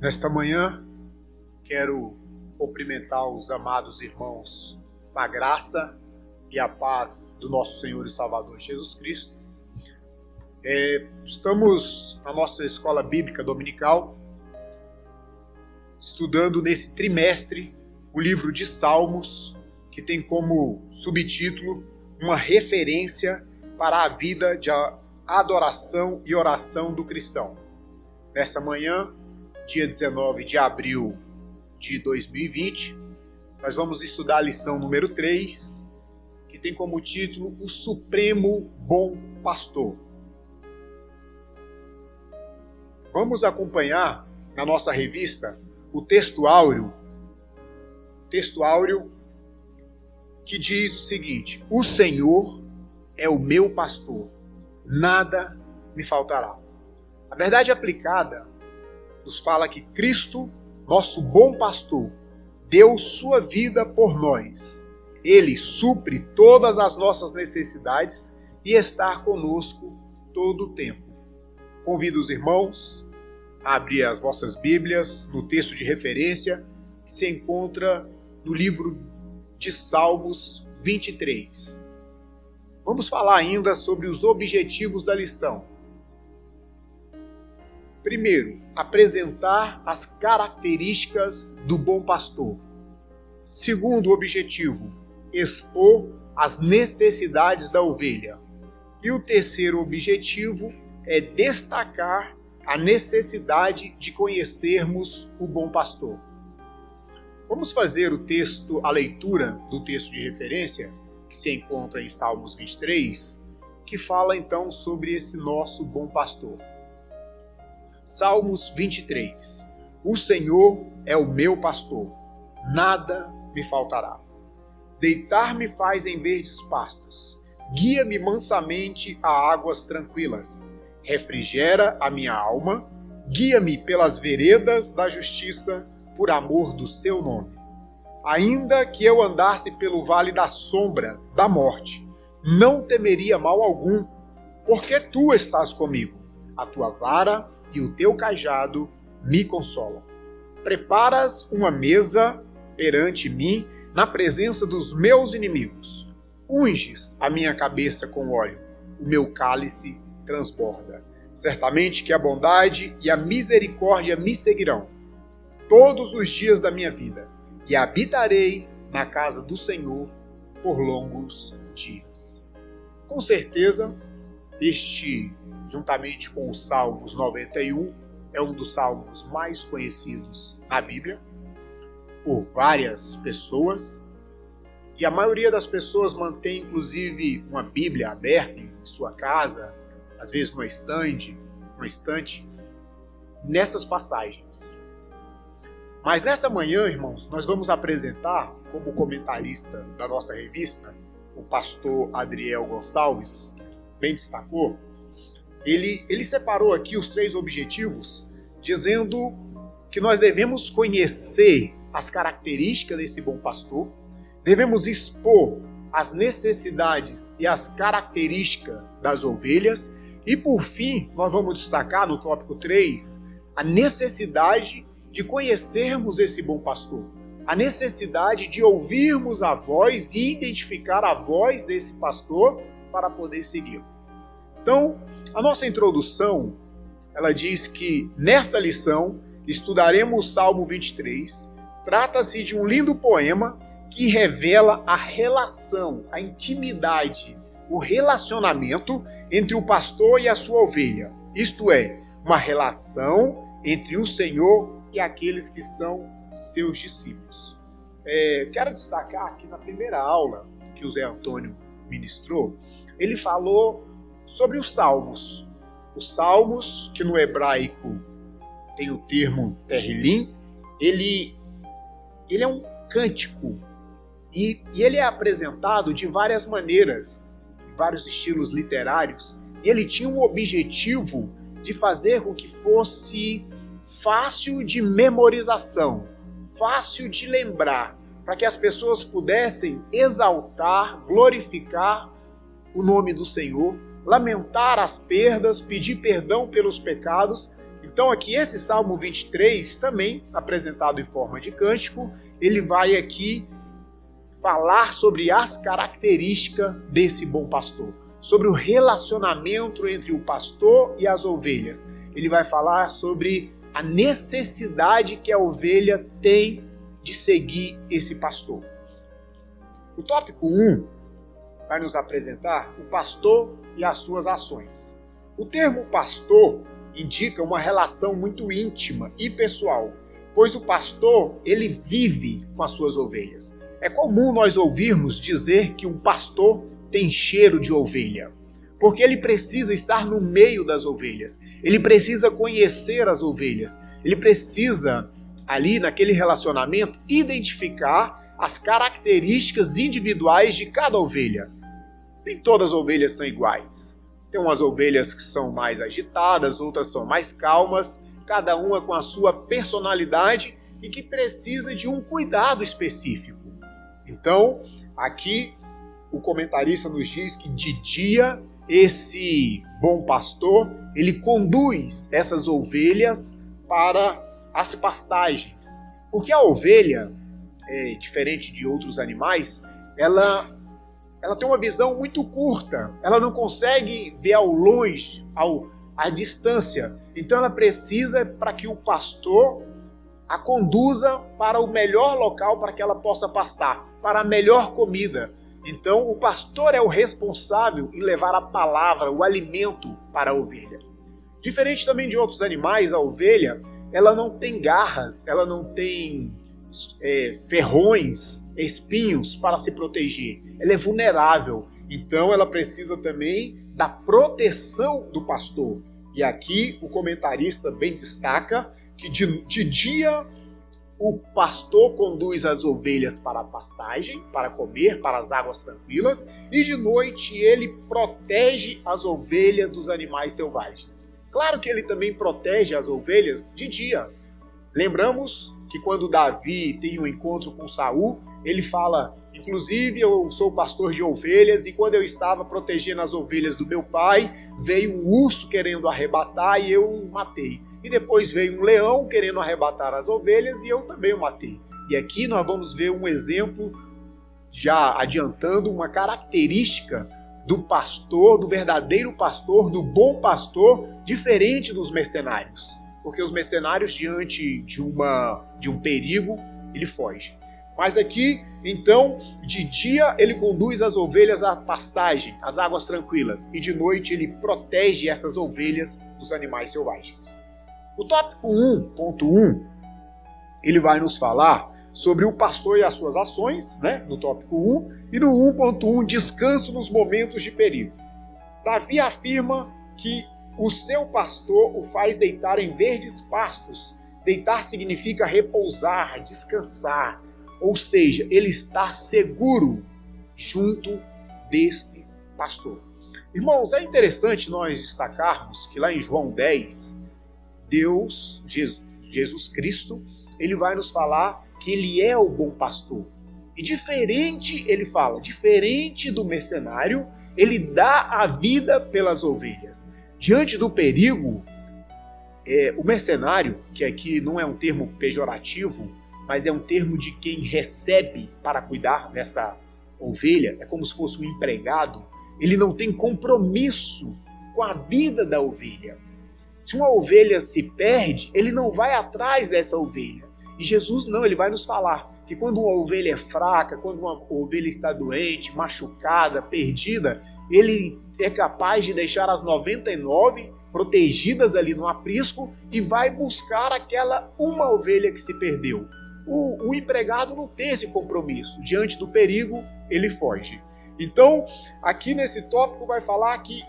Nesta manhã, quero cumprimentar os amados irmãos com a graça e a paz do nosso Senhor e Salvador Jesus Cristo. Estamos na nossa escola bíblica dominical, estudando nesse trimestre o livro de Salmos, que tem como subtítulo uma referência para a vida de adoração e oração do cristão. Nessa manhã, dia 19 de abril de 2020, nós vamos estudar a lição número 3, que tem como título O Supremo Bom Pastor. Vamos acompanhar na nossa revista o texto áureo que diz o seguinte: O Senhor é o meu pastor, nada me faltará. A verdade aplicada nos fala que Cristo, nosso bom pastor, deu sua vida por nós. Ele supre todas as nossas necessidades e está conosco todo o tempo. Convido os irmãos a abrir as vossas Bíblias no texto de referência que se encontra no livro de Salmos 23. Vamos falar ainda sobre os objetivos da lição. Primeiro, apresentar as características do bom pastor. Segundo objetivo, expor as necessidades da ovelha. E o terceiro objetivo é destacar a necessidade de conhecermos o bom pastor. Vamos fazer a leitura do texto de referência, que se encontra em Salmos 23, que fala então sobre esse nosso bom pastor. Salmos 23. O Senhor é o meu pastor, nada me faltará. Deitar-me faz em verdes pastos, guia-me mansamente a águas tranquilas. Refrigera a minha alma, guia-me pelas veredas da justiça, por amor do seu nome. Ainda que eu andasse pelo vale da sombra da morte, não temeria mal algum, porque tu estás comigo. A tua vara e o teu cajado me consolam. Preparas uma mesa perante mim, na presença dos meus inimigos. Unges a minha cabeça com óleo, o meu cálice transborda. Certamente que a bondade e a misericórdia me seguirão todos os dias da minha vida, e habitarei na casa do Senhor por longos dias. Com certeza, juntamente com o Salmos 91, é um dos salmos mais conhecidos na Bíblia por várias pessoas, e a maioria das pessoas mantém inclusive uma Bíblia aberta em sua casa, às vezes numa estante, nessas passagens. Mas nessa manhã, irmãos, nós vamos apresentar, como comentarista da nossa revista, o pastor Adriel Gonçalves bem destacou, ele separou aqui os 3 objetivos, dizendo que nós devemos conhecer as características desse bom pastor, devemos expor as necessidades e as características das ovelhas, e por fim, nós vamos destacar no tópico 3, a necessidade de conhecermos esse bom pastor, a necessidade de ouvirmos a voz e identificar a voz desse pastor para poder segui-lo. Então, a nossa introdução, ela diz que nesta lição estudaremos o Salmo 23. Trata-se de um lindo poema que revela a relação, a intimidade, o relacionamento entre o pastor e a sua ovelha. Isto é, uma relação entre o Senhor e aqueles que são seus discípulos. Quero destacar aqui na primeira aula que o Zé Antônio ministrou, ele falou sobre os salmos. Os salmos, que no hebraico tem o termo Terrilim, ele é um cântico e ele é apresentado de várias maneiras, em vários estilos literários. Ele tinha um objetivo de fazer com que fosse fácil de memorização, fácil de lembrar, para que as pessoas pudessem exaltar, glorificar o nome do Senhor, lamentar as perdas, pedir perdão pelos pecados Então aqui esse Salmo 23, também apresentado em forma de cântico, ele vai aqui falar sobre as características desse bom pastor, sobre o relacionamento entre o pastor e as ovelhas. Ele vai falar sobre a necessidade que a ovelha tem de seguir esse pastor. O tópico 1 vai nos apresentar o pastor e as suas ações. O termo pastor indica uma relação muito íntima e pessoal, pois o pastor, ele vive com as suas ovelhas. É comum nós ouvirmos dizer que um pastor tem cheiro de ovelha, porque ele precisa estar no meio das ovelhas, ele precisa conhecer as ovelhas, ele precisa, ali naquele relacionamento, identificar as características individuais de cada ovelha. Nem todas as ovelhas são iguais. Tem umas ovelhas que são mais agitadas, outras são mais calmas, cada uma com a sua personalidade e que precisa de um cuidado específico. Então, aqui o comentarista nos diz que de dia esse bom pastor, ele conduz essas ovelhas para as pastagens. Porque a ovelha, diferente de outros animais, ela tem uma visão muito curta, ela não consegue ver ao longe, à distância. Então ela precisa para que o pastor a conduza para o melhor local para que ela possa pastar, para a melhor comida. Então o pastor é o responsável em levar a palavra, o alimento para a ovelha. Diferente também de outros animais, a ovelha, ela não tem garras, ela não tem ferrões, espinhos para se proteger. Ela é vulnerável, então ela precisa também da proteção do pastor. E aqui o comentarista bem destaca que de dia o pastor conduz as ovelhas para a pastagem, para comer, para as águas tranquilas, e de noite ele protege as ovelhas dos animais selvagens. Claro que ele também protege as ovelhas de dia. Lembramos que quando Davi tem um encontro com Saul, ele fala, inclusive eu sou pastor de ovelhas e quando eu estava protegendo as ovelhas do meu pai, veio um urso querendo arrebatar e eu o matei. E depois veio um leão querendo arrebatar as ovelhas e eu também o matei. E aqui nós vamos ver um exemplo, já adiantando uma característica do pastor, do verdadeiro pastor, do bom pastor, diferente dos mercenários. Porque os mercenários, diante de um perigo, ele foge. Mas aqui, então, de dia ele conduz as ovelhas à pastagem, às águas tranquilas, e de noite ele protege essas ovelhas dos animais selvagens. O tópico 1.1, ele vai nos falar sobre o pastor e as suas ações, né, no tópico 1, e no 1.1, descanso nos momentos de perigo. Davi afirma que o seu pastor o faz deitar em verdes pastos. Deitar significa repousar, descansar, ou seja, ele está seguro junto desse pastor. Irmãos, é interessante nós destacarmos que lá em João 10, Deus, Jesus Cristo, ele vai nos falar que ele é o bom pastor. E diferente, ele fala, diferente do mercenário, ele dá a vida pelas ovelhas. Diante do perigo, o mercenário, que aqui não é um termo pejorativo, mas é um termo de quem recebe para cuidar dessa ovelha, é como se fosse um empregado, ele não tem compromisso com a vida da ovelha. Se uma ovelha se perde, ele não vai atrás dessa ovelha. E Jesus não, ele vai nos falar que quando uma ovelha é fraca, quando uma ovelha está doente, machucada, perdida, ele é capaz de deixar as 99 protegidas ali no aprisco e vai buscar aquela uma ovelha que se perdeu. O empregado não tem esse compromisso. Diante do perigo, ele foge. Então, aqui nesse tópico vai falar que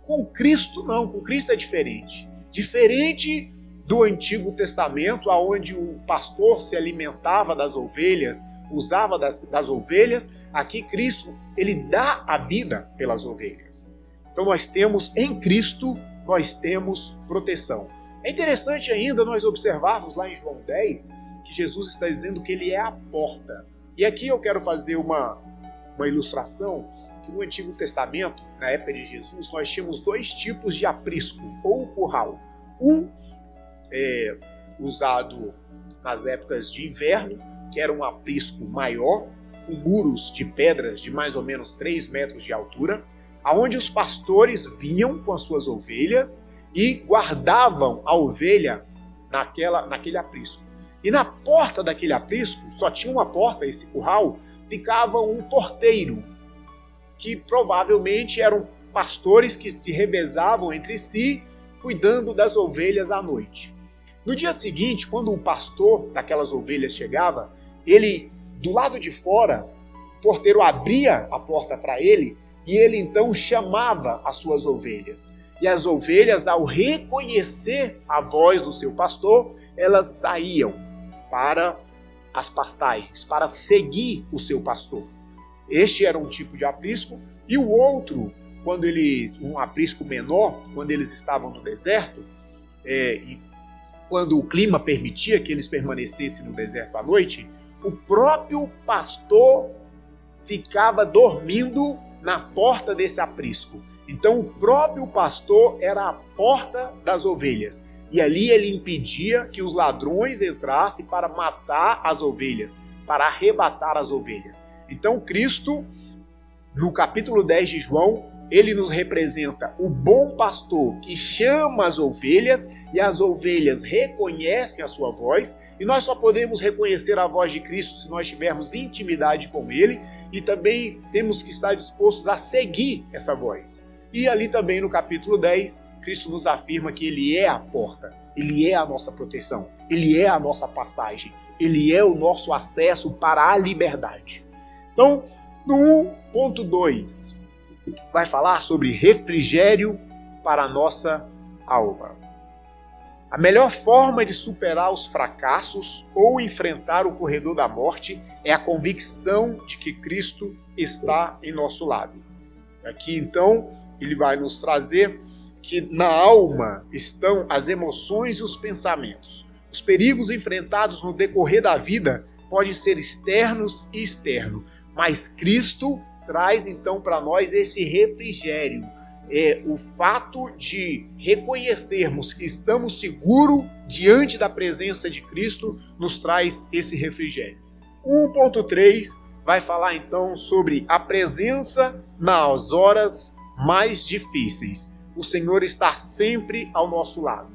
com Cristo não, com Cristo é diferente. Diferente do Antigo Testamento, onde o pastor se alimentava das ovelhas, usava das ovelhas, aqui Cristo, ele dá a vida pelas ovelhas. Então nós temos em Cristo, nós temos proteção. É interessante ainda nós observarmos lá em João 10, que Jesus está dizendo que ele é a porta. E aqui eu quero fazer uma ilustração, que no Antigo Testamento, na época de Jesus, nós tínhamos dois tipos de aprisco, ou curral. Um usado nas épocas de inverno, que era um aprisco maior, com muros de pedras de mais ou menos 3 metros de altura, aonde os pastores vinham com as suas ovelhas e guardavam a ovelha naquele aprisco. E na porta daquele aprisco, só tinha uma porta, esse curral, ficava um porteiro, que provavelmente eram pastores que se revezavam entre si, cuidando das ovelhas à noite. No dia seguinte, quando o pastor daquelas ovelhas chegava, ele, do lado de fora, o porteiro abria a porta para ele e ele então chamava as suas ovelhas. E as ovelhas, ao reconhecer a voz do seu pastor, elas saíam para as pastagens, para seguir o seu pastor. Este era um tipo de aprisco, e o outro, um aprisco menor, quando eles estavam no deserto, e quando o clima permitia que eles permanecessem no deserto à noite, o próprio pastor ficava dormindo na porta desse aprisco. Então o próprio pastor era a porta das ovelhas. E ali ele impedia que os ladrões entrassem para matar as ovelhas, para arrebatar as ovelhas. Então Cristo, no capítulo 10 de João, ele nos representa o bom pastor que chama as ovelhas e as ovelhas reconhecem a sua voz. E nós só podemos reconhecer a voz de Cristo se nós tivermos intimidade com ele, e também temos que estar dispostos a seguir essa voz. E ali também no capítulo 10, Cristo nos afirma que ele é a porta, ele é a nossa proteção, ele é a nossa passagem, ele é o nosso acesso para a liberdade. Então, no 1.2, vai falar sobre refrigério para a nossa alma. A melhor forma de superar os fracassos ou enfrentar o corredor da morte é a convicção de que Cristo está em nosso lado. Aqui, então, ele vai nos trazer que na alma estão as emoções e os pensamentos. Os perigos enfrentados no decorrer da vida podem ser externos e externos, mas Cristo traz então para nós esse refrigério. O fato de reconhecermos que estamos seguros diante da presença de Cristo nos traz esse refrigério. 1.3 vai falar então sobre a presença nas horas mais difíceis. O Senhor está sempre ao nosso lado.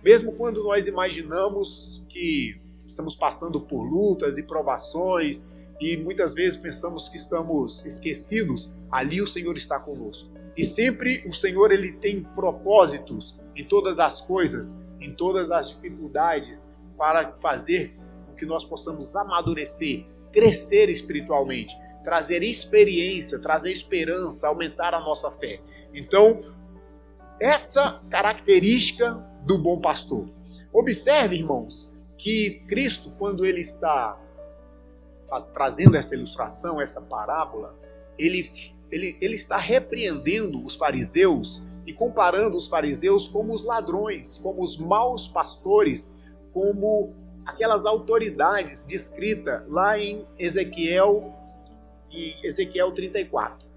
Mesmo quando nós imaginamos que estamos passando por lutas e provações e muitas vezes pensamos que estamos esquecidos, ali o Senhor está conosco. E sempre o Senhor ele tem propósitos em todas as coisas, em todas as dificuldades, para fazer com que nós possamos amadurecer, crescer espiritualmente, trazer experiência, trazer esperança, aumentar a nossa fé. Então, essa característica do bom pastor. Observe, irmãos, que Cristo, quando ele está trazendo essa ilustração, essa parábola, ele está repreendendo os fariseus e comparando os fariseus como os ladrões, como os maus pastores, como aquelas autoridades descritas lá em Ezequiel 34.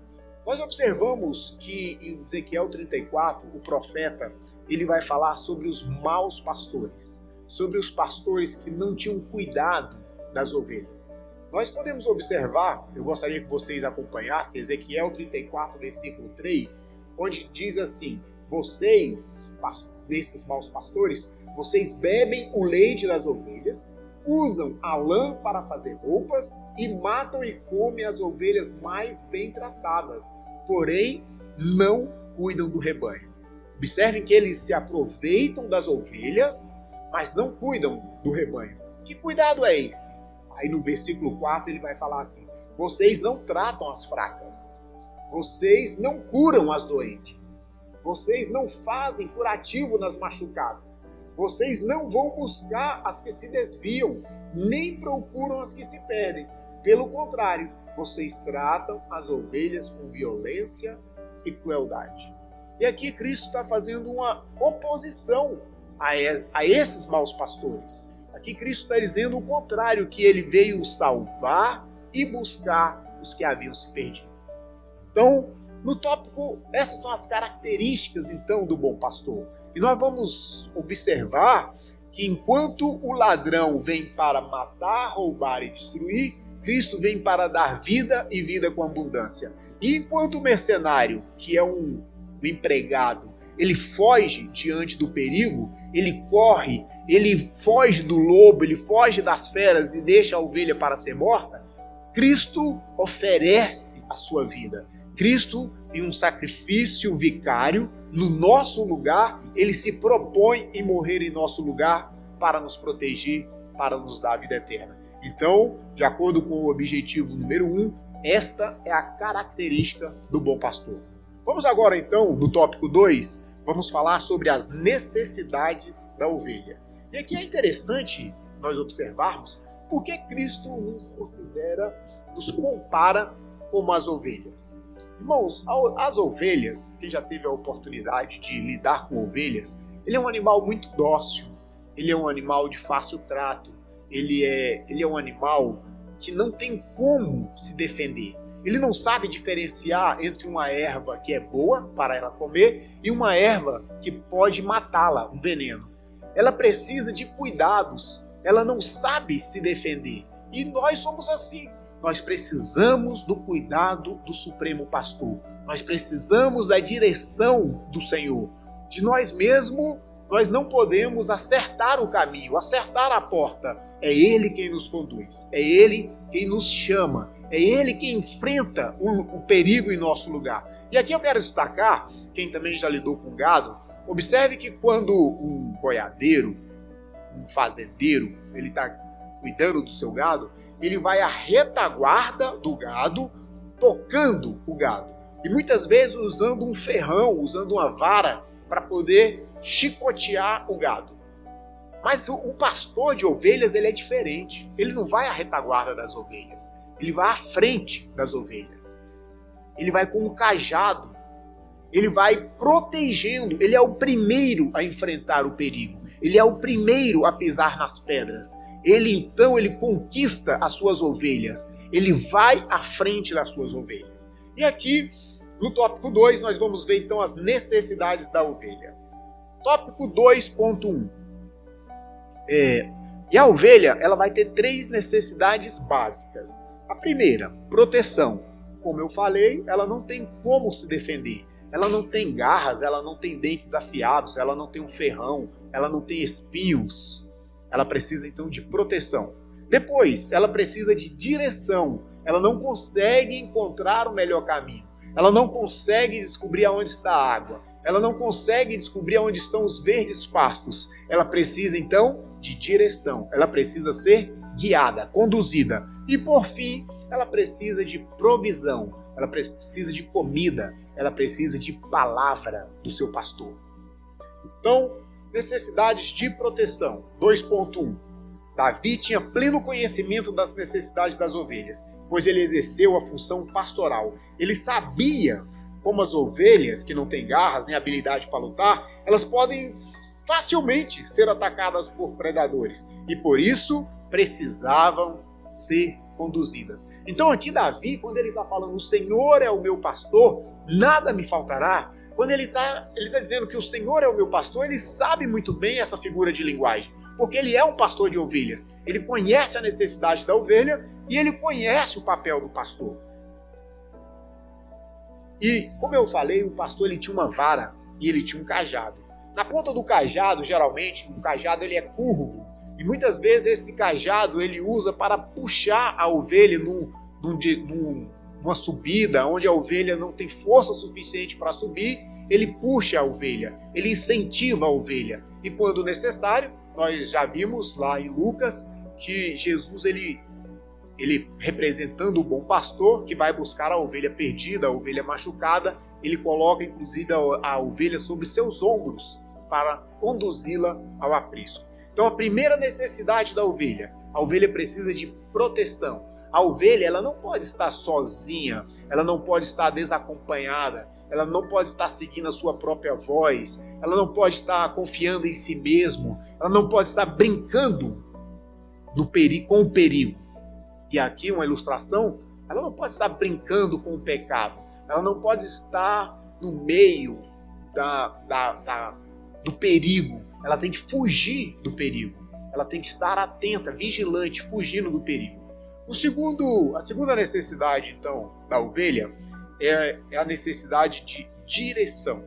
Nós observamos que em Ezequiel 34, o profeta ele vai falar sobre os maus pastores, sobre os pastores que não tinham cuidado das ovelhas. Nós podemos observar, eu gostaria que vocês acompanhassem, Ezequiel 34, versículo 3, onde diz assim: vocês, desses maus pastores, vocês bebem o leite das ovelhas, usam a lã para fazer roupas e matam e comem as ovelhas mais bem tratadas, porém não cuidam do rebanho. Observem que eles se aproveitam das ovelhas, mas não cuidam do rebanho. Que cuidado é esse? Aí no versículo 4 ele vai falar assim: vocês não tratam as fracas, vocês não curam as doentes, vocês não fazem curativo nas machucadas, vocês não vão buscar as que se desviam, nem procuram as que se perdem. Pelo contrário, vocês tratam as ovelhas com violência e crueldade. E aqui Cristo está fazendo uma oposição a esses maus pastores. Aqui Cristo está dizendo o contrário, que ele veio salvar e buscar os que haviam se perdido. Então, no tópico, essas são as características então do bom pastor. E nós vamos observar que enquanto o ladrão vem para matar, roubar e destruir, Cristo vem para dar vida e vida com abundância. E enquanto o mercenário, que é um empregado, ele foge diante do perigo, ele corre, ele foge do lobo, ele foge das feras e deixa a ovelha para ser morta, Cristo oferece a sua vida. Cristo, em um sacrifício vicário, no nosso lugar, ele se propõe em morrer em nosso lugar para nos proteger, para nos dar a vida eterna. Então, de acordo com o objetivo número 1, esta é a característica do bom pastor. Vamos agora então, no tópico 2, vamos falar sobre as necessidades da ovelha. E aqui é interessante nós observarmos por que Cristo nos compara como as ovelhas. Irmãos, as ovelhas, quem já teve a oportunidade de lidar com ovelhas, ele é um animal muito dócil, ele é um animal de fácil trato, ele é um animal que não tem como se defender. Ele não sabe diferenciar entre uma erva que é boa para ela comer e uma erva que pode matá-la, um veneno. Ela precisa de cuidados, ela não sabe se defender. E nós somos assim. Nós precisamos do cuidado do Supremo Pastor. Nós precisamos da direção do Senhor. De nós mesmos, nós não podemos acertar o caminho, acertar a porta. É Ele quem nos conduz, é Ele quem nos chama, é Ele quem enfrenta o perigo em nosso lugar. E aqui eu quero destacar, quem também já lidou com gado, observe que quando um boiadeiro, um fazendeiro, ele está cuidando do seu gado, ele vai à retaguarda do gado, tocando o gado. E muitas vezes usando um ferrão, usando uma vara, para poder chicotear o gado. Mas o pastor de ovelhas, ele é diferente. Ele não vai à retaguarda das ovelhas. Ele vai à frente das ovelhas. Ele vai com um cajado. Ele vai protegendo. Ele é o primeiro a enfrentar o perigo. Ele é o primeiro a pisar nas pedras. Ele conquista as suas ovelhas. Ele vai à frente das suas ovelhas. E aqui, no tópico 2, nós vamos ver então as necessidades da ovelha. Tópico 2.1. E a ovelha, ela vai ter 3 necessidades básicas. A primeira, proteção. Como eu falei, ela não tem como se defender. Ela não tem garras, ela não tem dentes afiados, ela não tem um ferrão, ela não tem espinhos. Ela precisa então de proteção. Depois, ela precisa de direção. Ela não consegue encontrar o melhor caminho. Ela não consegue descobrir aonde está a água. Ela não consegue descobrir onde estão os verdes pastos. Ela precisa, então, de direção. Ela precisa ser guiada, conduzida. E, por fim, ela precisa de provisão. Ela precisa de comida. Ela precisa de palavra do seu pastor. Então, necessidades de proteção. 2.1. Davi tinha pleno conhecimento das necessidades das ovelhas, pois ele exerceu a função pastoral. Ele sabia como as ovelhas, que não têm garras nem habilidade para lutar, elas podem facilmente ser atacadas por predadores. E por isso precisavam ser conduzidas. Então aqui Davi, quando ele está falando, o Senhor é o meu pastor, nada me faltará. Quando ele está dizendo que o Senhor é o meu pastor, ele sabe muito bem essa figura de linguagem. Porque ele é um pastor de ovelhas. Ele conhece a necessidade da ovelha e ele conhece o papel do pastor. E, como eu falei, o pastor ele tinha uma vara e ele tinha um cajado. Na ponta do cajado, geralmente, o cajado ele é curvo. E muitas vezes esse cajado ele usa para puxar a ovelha numa subida, onde a ovelha não tem força suficiente para subir, ele puxa a ovelha, ele incentiva a ovelha. E quando necessário, nós já vimos lá em Lucas que Jesus ele representando o bom pastor que vai buscar a ovelha perdida, a ovelha machucada, ele coloca inclusive a ovelha sobre seus ombros para conduzi-la ao aprisco. Então a primeira necessidade da ovelha, a ovelha precisa de proteção. A ovelha ela não pode estar sozinha, ela não pode estar desacompanhada, ela não pode estar seguindo a sua própria voz, ela não pode estar confiando em si mesmo, ela não pode estar brincando com o perigo. E aqui uma ilustração, ela não pode estar brincando com o pecado, ela não pode estar no meio do perigo, ela tem que fugir do perigo, ela tem que estar atenta, vigilante, fugindo do perigo. A segunda necessidade, então, da ovelha é a necessidade de direção.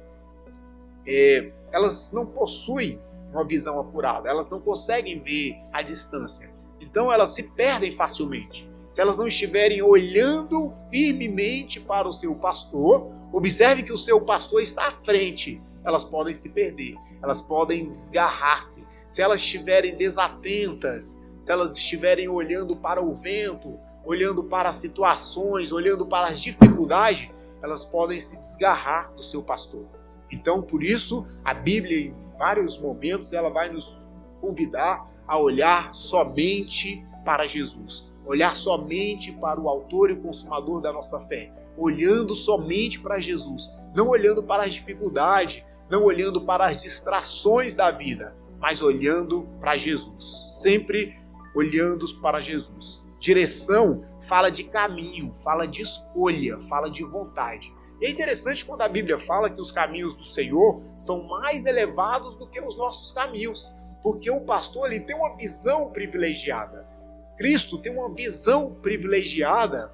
Elas não possuem uma visão apurada, elas não conseguem ver a distância, então elas se perdem facilmente. Se elas não estiverem olhando firmemente para o seu pastor, observe que o seu pastor está à frente, elas podem se perder, elas podem desgarrar-se. Se elas estiverem desatentas, se elas estiverem olhando para o vento, olhando para as situações, olhando para as dificuldades, elas podem se desgarrar do seu pastor. Então, por isso, a Bíblia, em vários momentos, ela vai nos convidar a olhar somente para Jesus. Olhar somente para o autor e o consumador da nossa fé. Olhando somente para Jesus. Não olhando para as dificuldades, não olhando para as distrações da vida, mas olhando para Jesus. Sempre olhando para Jesus. Direção fala de caminho, fala de escolha, fala de vontade. E é interessante quando a Bíblia fala que os caminhos do Senhor são mais elevados do que os nossos caminhos, porque o pastor ele tem uma visão privilegiada. Cristo tem uma visão privilegiada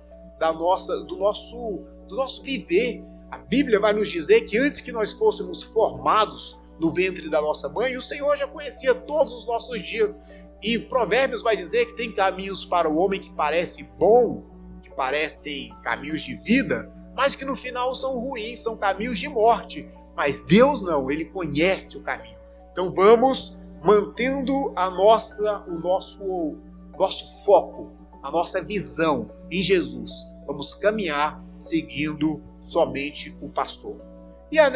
do nosso viver. A Bíblia vai nos dizer que antes que nós fôssemos formados no ventre da nossa mãe, o Senhor já conhecia todos os nossos dias. E Provérbios vai dizer que tem caminhos para o homem que parece bom, que parecem caminhos de vida, mas que no final são ruins, são caminhos de morte. Mas Deus não, Ele conhece o caminho. Então vamos mantendo o nosso foco, a nossa visão em Jesus. Vamos caminhar seguindo somente o pastor. E a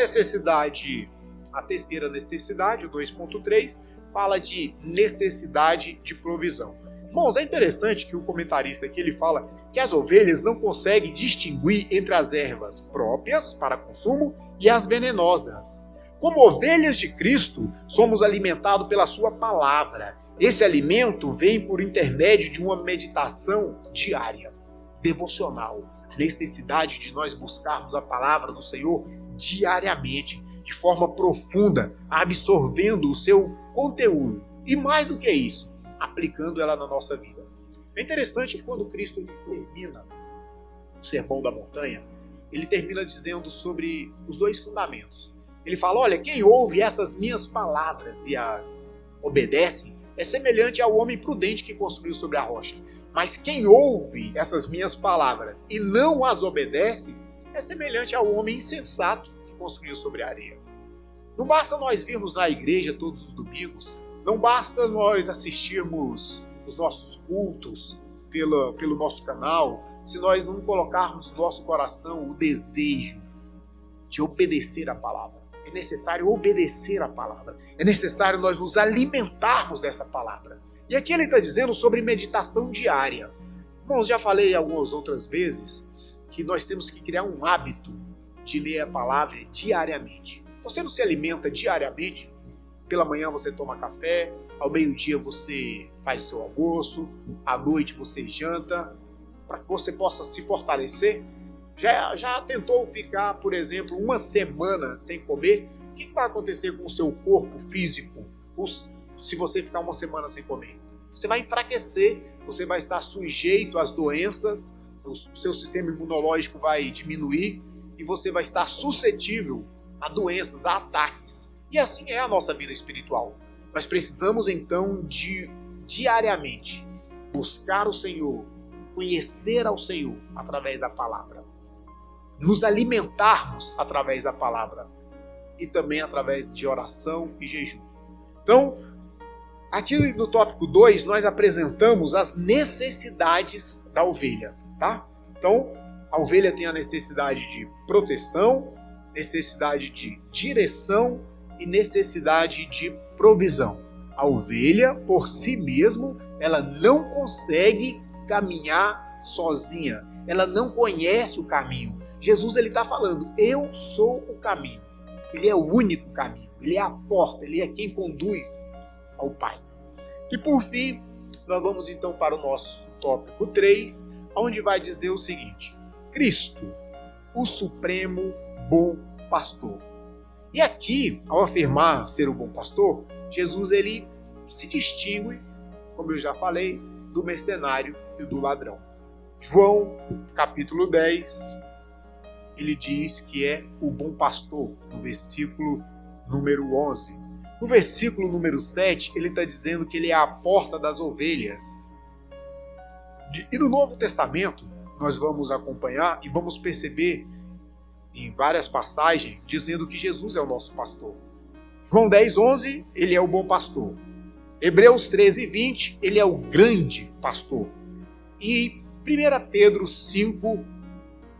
terceira necessidade, o 2.3, fala de necessidade de provisão. Irmãos, é interessante que o comentarista aqui ele fala que as ovelhas não conseguem distinguir entre as ervas próprias para consumo e as venenosas. Como ovelhas de Cristo, somos alimentados pela sua palavra. Esse alimento vem por intermédio de uma meditação diária, devocional. A necessidade de nós buscarmos a palavra do Senhor diariamente, de forma profunda, absorvendo o seu conteúdo. E mais do que isso, aplicando ela na nossa vida. É interessante que quando Cristo termina o Sermão da Montanha, ele termina dizendo sobre os dois fundamentos. Ele fala, olha, quem ouve essas minhas palavras e as obedece, é semelhante ao homem prudente que construiu sobre a rocha. Mas quem ouve essas minhas palavras e não as obedece, é semelhante ao homem insensato que construiu sobre a areia. Não basta nós virmos na igreja todos os domingos, não basta nós assistirmos os nossos cultos pelo nosso canal, se nós não colocarmos no nosso coração o desejo de obedecer a palavra. É necessário obedecer a palavra. É necessário nós nos alimentarmos dessa palavra. E aqui ele está dizendo sobre meditação diária. Irmãos, já falei algumas outras vezes que nós temos que criar um hábito de ler a palavra diariamente. Você não se alimenta diariamente? Pela manhã você toma café, ao meio-dia você faz o seu almoço, à noite você janta, para que você possa se fortalecer? Já tentou ficar, por exemplo, uma semana sem comer? O que vai acontecer com o seu corpo físico se você ficar uma semana sem comer? Você vai enfraquecer, você vai estar sujeito às doenças, o seu sistema imunológico vai diminuir e você vai estar suscetível a doenças, a ataques. E assim é a nossa vida espiritual. Nós precisamos então de diariamente buscar o Senhor, conhecer ao Senhor através da palavra, nos alimentarmos através da palavra e também através de oração e jejum. Então, aqui no tópico 2, nós apresentamos as necessidades da ovelha, tá? Então, a ovelha tem a necessidade de proteção, necessidade de direção e necessidade de provisão. A ovelha, por si mesma, ela não consegue caminhar sozinha. Ela não conhece o caminho. Jesus ele está falando, eu sou o caminho. Ele é o único caminho. Ele é a porta. Ele é quem conduz ao Pai. E por fim, nós vamos então para o nosso tópico 3, onde vai dizer o seguinte: Cristo, o supremo bom pastor. E aqui, ao afirmar ser o bom pastor, Jesus ele se distingue, como eu já falei, do mercenário e do ladrão. João, capítulo 10, ele diz que é o bom pastor, no versículo número 11. No versículo número 7, ele está dizendo que ele é a porta das ovelhas. E no Novo Testamento, nós vamos acompanhar e vamos perceber em várias passagens dizendo que Jesus é o nosso pastor. João 10, 11, ele é o bom pastor. Hebreus 13, 20, ele é o grande pastor. E 1 Pedro 5,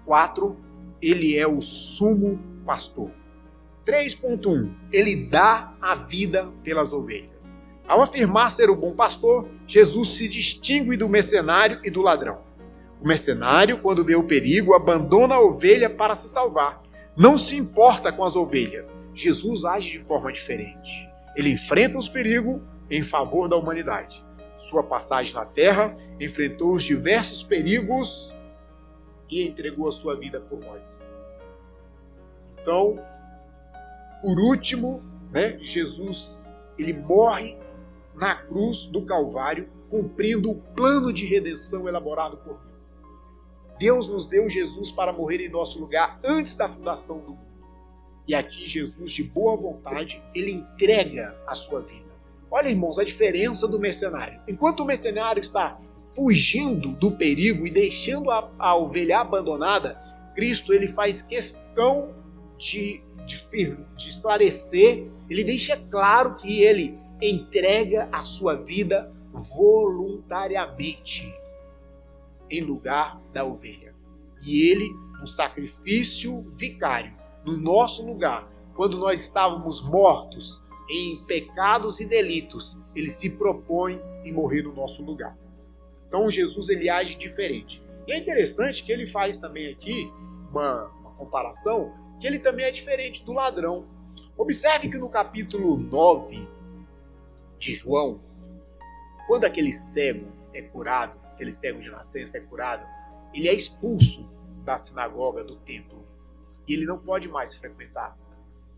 4, ele é o sumo pastor. 3.1, ele dá a vida pelas ovelhas. Ao afirmar ser o bom pastor, Jesus se distingue do mercenário e do ladrão. O mercenário, quando vê o perigo, abandona a ovelha para se salvar. Não se importa com as ovelhas. Jesus age de forma diferente. Ele enfrenta os perigos em favor da humanidade. Sua passagem na terra enfrentou os diversos perigos e entregou a sua vida por nós. Então, por último, Jesus ele morre na cruz do Calvário, cumprindo o plano de redenção elaborado por Deus. Deus nos deu Jesus para morrer em nosso lugar antes da fundação do mundo. E aqui Jesus, de boa vontade, ele entrega a sua vida. Olha, irmãos, a diferença do mercenário. Enquanto o mercenário está fugindo do perigo e deixando a ovelha abandonada, Cristo ele faz questão de esclarecer, ele deixa claro que ele entrega a sua vida voluntariamente em lugar da ovelha. E ele, no sacrifício vicário, no nosso lugar, quando nós estávamos mortos em pecados e delitos, ele se propõe em morrer no nosso lugar. Então Jesus ele age diferente. E é interessante que ele faz também aqui uma comparação, que ele também é diferente do ladrão. Observe que no capítulo 9 de João, quando aquele cego é curado, aquele cego de nascença é curado, ele é expulso da sinagoga, do templo, e ele não pode mais frequentar.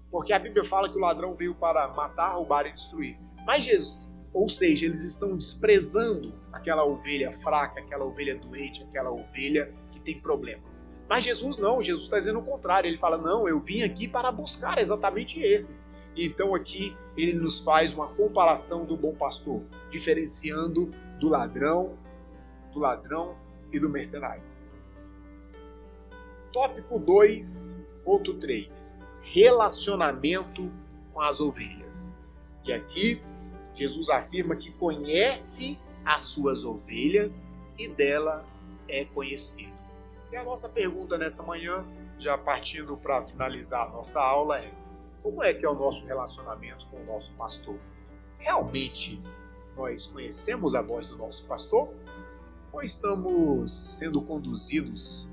Porque a Bíblia fala que o ladrão veio para matar, roubar e destruir. Mas Jesus, ou seja, eles estão desprezando aquela ovelha fraca, aquela ovelha doente, aquela ovelha que tem problemas. Mas Jesus não, Jesus está dizendo o contrário. Ele fala, não, eu vim aqui para buscar exatamente esses. E então aqui ele nos faz uma comparação do bom pastor, diferenciando do ladrão e do mercenário. Tópico 2.3. Relacionamento com as ovelhas. E aqui Jesus afirma que conhece as suas ovelhas e dela é conhecido. E a nossa pergunta nessa manhã, já partindo para finalizar a nossa aula, é: como é que é o nosso relacionamento com o nosso pastor? Realmente nós conhecemos a voz do nosso pastor? Ou estamos sendo conduzidos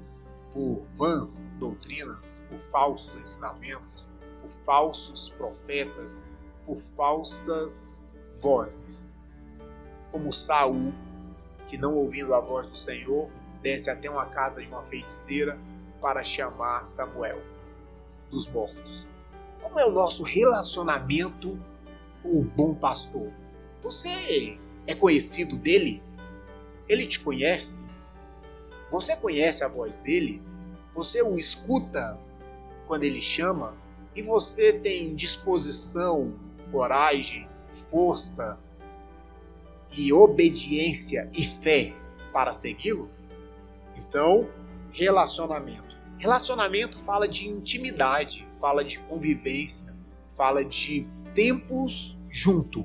por vãs doutrinas, por falsos ensinamentos, por falsos profetas, por falsas vozes? Como Saul, que não ouvindo a voz do Senhor, desce até uma casa de uma feiticeira para chamar Samuel dos mortos. Como é o nosso relacionamento com o bom pastor? Você é conhecido dele? Ele te conhece? Você conhece a voz dele? Você o escuta quando ele chama? E você tem disposição, coragem, força e obediência e fé para segui-lo? Então, relacionamento. Relacionamento fala de intimidade, fala de convivência, fala de tempos junto.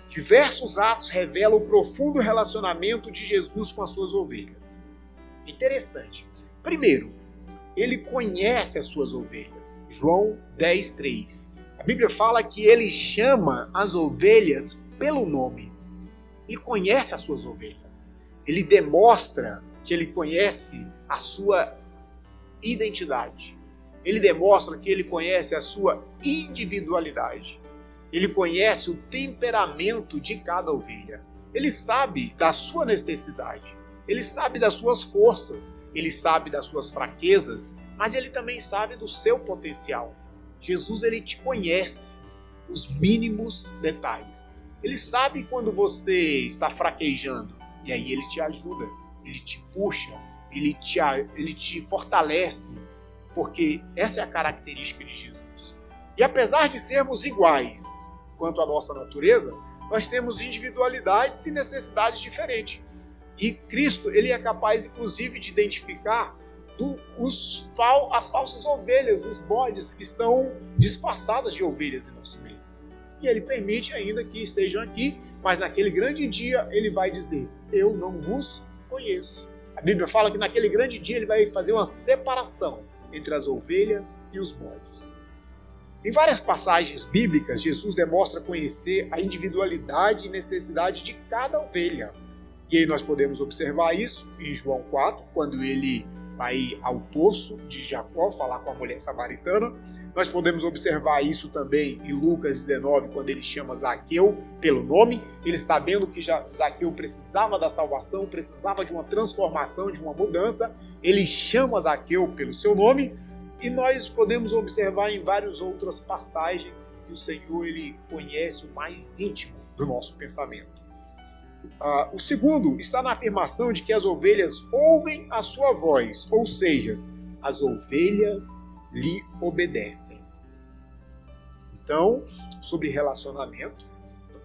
Diversos atos revelam o profundo relacionamento de Jesus com as suas ovelhas. Interessante. Primeiro, ele conhece as suas ovelhas. João 10:3. A Bíblia fala que ele chama as ovelhas pelo nome. Ele conhece as suas ovelhas. Ele demonstra que ele conhece a sua identidade. Ele demonstra que ele conhece a sua individualidade. Ele conhece o temperamento de cada ovelha. Ele sabe da sua necessidade. Ele sabe das suas forças. Ele sabe das suas fraquezas. Mas ele também sabe do seu potencial. Jesus, ele te conhece. os mínimos detalhes. Ele sabe quando você está fraquejando, e aí ele te ajuda, ele te puxa, ele te fortalece, porque essa é a característica de Jesus. E apesar de sermos iguais quanto à nossa natureza, nós temos individualidades e necessidades diferentes. E Cristo, ele é capaz, inclusive, de identificar as falsas ovelhas, os bodes que estão disfarçadas de ovelhas em nosso meio. E ele permite ainda que estejam aqui, mas naquele grande dia ele vai dizer: eu não vos conheço. A Bíblia fala que naquele grande dia ele vai fazer uma separação entre as ovelhas e os bodes. Em várias passagens bíblicas, Jesus demonstra conhecer a individualidade e necessidade de cada ovelha. E aí nós podemos observar isso em João 4, quando ele vai ao poço de Jacó falar com a mulher samaritana. Nós podemos observar isso também em Lucas 19, quando ele chama Zaqueu pelo nome, ele sabendo que Zaqueu precisava da salvação, precisava de uma transformação, de uma mudança, ele chama Zaqueu pelo seu nome, e nós podemos observar em várias outras passagens que o Senhor ele conhece o mais íntimo do nosso pensamento. O segundo está na afirmação de que as ovelhas ouvem a sua voz, ou seja, as ovelhas lhe obedecem. Então, sobre relacionamento,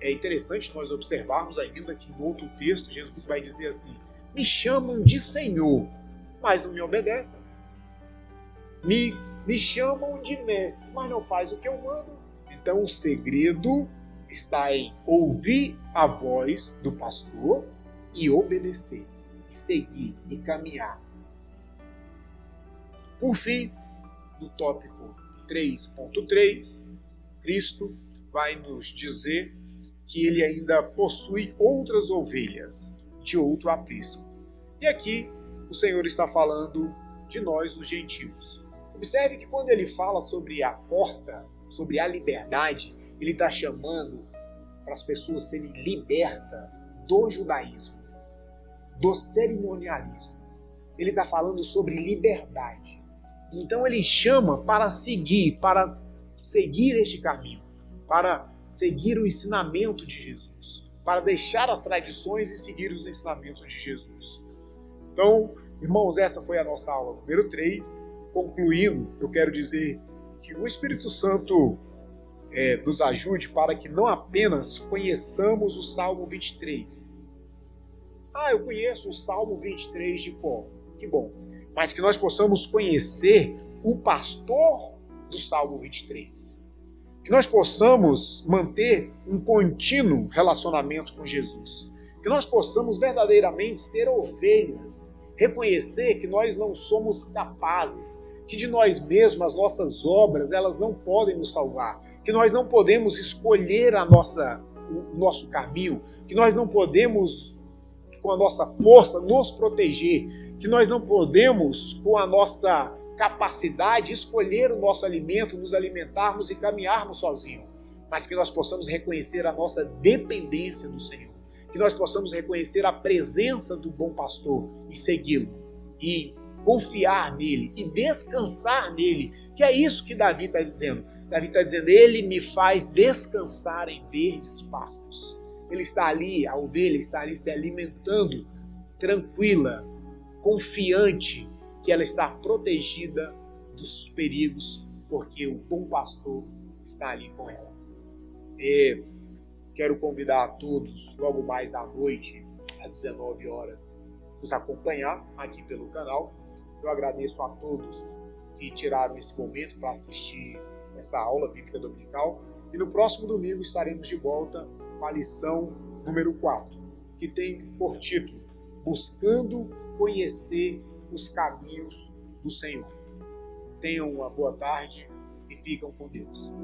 é interessante nós observarmos ainda que em outro texto Jesus vai dizer assim: me chamam de Senhor, mas não me obedecem. Me chamam de mestre, mas não faz o que eu mando. Então o segredo está em ouvir a voz do pastor e obedecer, e seguir e caminhar. Por fim, no tópico 3.3, Cristo vai nos dizer que ele ainda possui outras ovelhas de outro aprisco. E aqui o Senhor está falando de nós, os gentios. Observe que quando ele fala sobre a porta, sobre a liberdade, ele está chamando para as pessoas serem libertas do judaísmo, do cerimonialismo. Ele está falando sobre liberdade. Então ele chama para seguir este caminho, para seguir o ensinamento de Jesus, para deixar as tradições e seguir os ensinamentos de Jesus. Então, irmãos, essa foi a nossa aula número 3. Concluindo, eu quero dizer que o Espírito Santo nos ajude para que não apenas conheçamos o Salmo 23. Eu conheço o Salmo 23 de cor. Que bom. Mas que nós possamos conhecer o pastor do Salmo 23. Que nós possamos manter um contínuo relacionamento com Jesus. Que nós possamos verdadeiramente ser ovelhas. Reconhecer que nós não somos capazes. Que de nós mesmos, as nossas obras, elas não podem nos salvar. Que nós não podemos escolher o nosso caminho. Que nós não podemos, com a nossa força, nos proteger. Que nós não podemos, com a nossa capacidade, escolher o nosso alimento, nos alimentarmos e caminharmos sozinhos, mas que nós possamos reconhecer a nossa dependência do Senhor, que nós possamos reconhecer a presença do bom pastor e segui-lo, e confiar nele, e descansar nele, que é isso que Davi está dizendo. Davi está dizendo: ele me faz descansar em verdes pastos. Ele está ali, a ovelha está ali se alimentando, tranquila, confiante que ela está protegida dos perigos, porque o bom pastor está ali com ela. E quero convidar a todos, logo mais à noite, às 19 horas, nos acompanhar aqui pelo canal. Eu agradeço a todos que tiraram esse momento para assistir essa aula bíblica dominical. E no próximo domingo estaremos de volta com a lição número 4, que tem por título: Buscando conhecer os caminhos do Senhor. Tenham uma boa tarde e ficam com Deus.